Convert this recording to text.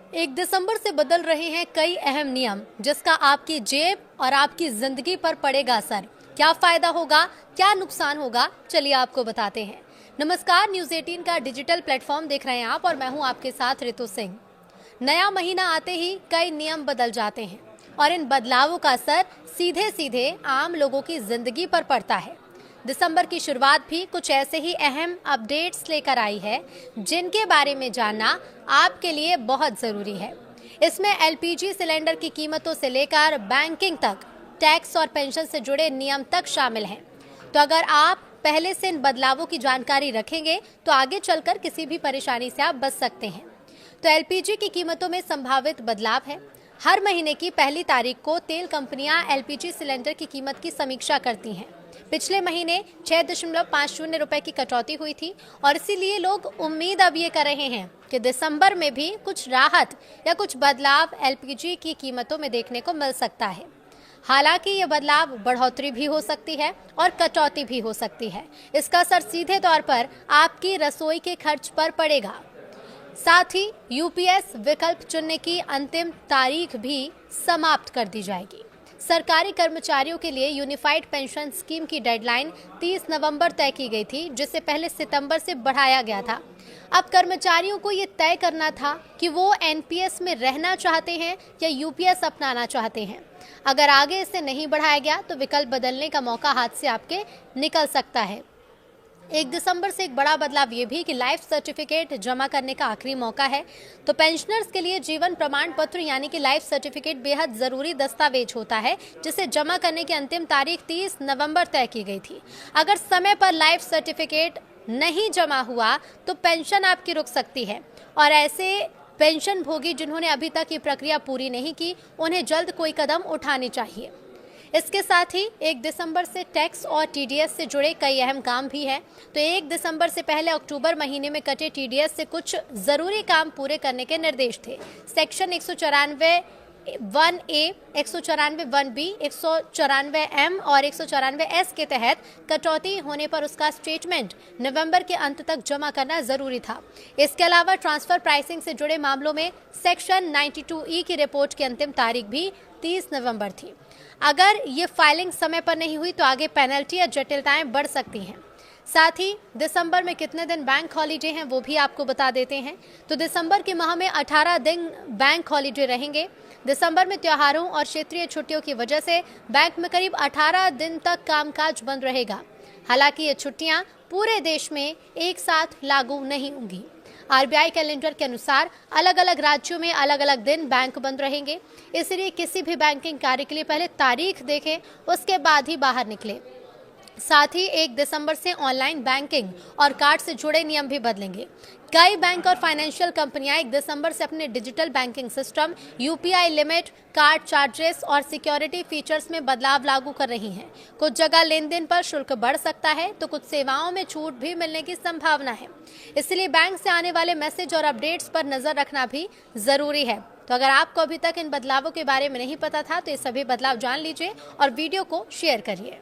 1 दिसंबर से बदल रहे हैं कई अहम नियम, जिसका आपकी जेब और आपकी जिंदगी पर पड़ेगा असर। क्या फायदा होगा, क्या नुकसान होगा, चलिए आपको बताते हैं। नमस्कार, न्यूज़ 18 का डिजिटल प्लेटफॉर्म देख रहे हैं आप और मैं हूं आपके साथ रितु सिंह। नया महीना आते ही कई नियम बदल जाते हैं और इन बदलावों का असर सीधे सीधे आम लोगों की जिंदगी पर पड़ता है। दिसंबर की शुरुआत भी कुछ ऐसे ही अहम अपडेट्स लेकर आई है, जिनके बारे में जानना आपके लिए बहुत ज़रूरी है। इसमें एलपीजी सिलेंडर की कीमतों से लेकर बैंकिंग तक, टैक्स और पेंशन से जुड़े नियम तक शामिल हैं। तो अगर आप पहले से इन बदलावों की जानकारी रखेंगे तो आगे चलकर किसी भी परेशानी से आप बच सकते हैं। तो एलपीजी की कीमतों में संभावित बदलाव है। हर महीने की पहली तारीख को तेल कंपनियां एलपीजी सिलेंडर की कीमत की समीक्षा करती हैं। पिछले महीने 6.50 रुपए की कटौती हुई थी और इसीलिए लोग उम्मीद अब ये कर रहे हैं कि दिसंबर में भी कुछ राहत या कुछ बदलाव एलपीजी की कीमतों में देखने को मिल सकता है। हालांकि ये बदलाव बढ़ोतरी भी हो सकती है और कटौती भी हो सकती है। इसका असर सीधे तौर पर आपकी रसोई के खर्च पर पड़ेगा। साथ ही यूपीएस विकल्प चुनने की अंतिम तारीख भी समाप्त कर दी जाएगी। सरकारी कर्मचारियों के लिए यूनिफाइड पेंशन स्कीम की डेडलाइन 30 नवंबर तय की गई थी, जिसे पहले सितंबर से बढ़ाया गया था। अब कर्मचारियों को ये तय करना था कि वो एनपीएस में रहना चाहते हैं या यूपीएस अपनाना चाहते हैं। अगर आगे इसे नहीं बढ़ाया गया तो विकल्प बदलने का मौका हाथ से आपके निकल सकता है। 1 दिसंबर से एक बड़ा बदलाव ये भी कि लाइफ सर्टिफिकेट जमा करने का आखिरी मौका है। तो पेंशनर्स के लिए जीवन प्रमाण पत्र यानी कि लाइफ सर्टिफिकेट बेहद ज़रूरी दस्तावेज होता है, जिसे जमा करने की अंतिम तारीख 30 नवंबर तय की गई थी। अगर समय पर लाइफ सर्टिफिकेट नहीं जमा हुआ तो पेंशन आपकी रुक सकती है और ऐसे पेंशन भोगी जिन्होंने अभी तक ये प्रक्रिया पूरी नहीं की, उन्हें जल्द कोई कदम उठाने चाहिए। इसके साथ ही 1 दिसंबर से टैक्स और टीडीएस से जुड़े कई अहम काम भी हैं। तो 1 दिसंबर से पहले अक्टूबर महीने में कटे टीडीएस से कुछ ज़रूरी काम पूरे करने के निर्देश थे। सेक्शन 194 1A, 194 1B, 194 M और 194 S के तहत कटौती होने पर उसका स्टेटमेंट नवंबर के अंत तक जमा करना जरूरी था। इसके अलावा ट्रांसफर प्राइसिंग से जुड़े मामलों में सेक्शन 92E की रिपोर्ट की अंतिम तारीख भी 30 नवंबर थी। अगर ये फाइलिंग समय पर नहीं हुई तो आगे पेनल्टी या जटिलताएं बढ़ सकती हैं। साथ ही दिसंबर में कितने दिन बैंक हॉलीडे हैं वो भी आपको बता देते हैं। तो दिसंबर के माह में 18 दिन बैंक हॉलीडे रहेंगे। दिसंबर में त्योहारों और क्षेत्रीय छुट्टियों की वजह से बैंक में करीब 18 दिन तक कामकाज बंद रहेगा। हालांकि ये छुट्टियां पूरे देश में एक साथ लागू नहीं होंगी। आरबीआई कैलेंडर के अनुसार अलग अलग राज्यों में अलग अलग दिन बैंक बंद रहेंगे, इसलिए किसी भी बैंकिंग कार्य के लिए पहले तारीख देखें, उसके बाद ही बाहर निकलें। साथ ही 1 दिसंबर से ऑनलाइन बैंकिंग और कार्ड से जुड़े नियम भी बदलेंगे। कई बैंक और फाइनेंशियल कंपनियां 1 दिसंबर से अपने digital banking system, UPI limit, card charges और सिक्योरिटी फीचर्स में बदलाव लागू कर रही हैं। कुछ जगह लेन देन पर शुल्क बढ़ सकता है तो कुछ सेवाओं में छूट भी मिलने की संभावना है। इसलिए बैंक से आने वाले मैसेज और अपडेट्स पर नजर रखना भी जरूरी है। तो अगर आपको अभी तक इन बदलावों के बारे में नहीं पता था तो ये सभी बदलाव जान लीजिए और वीडियो को शेयर करिए।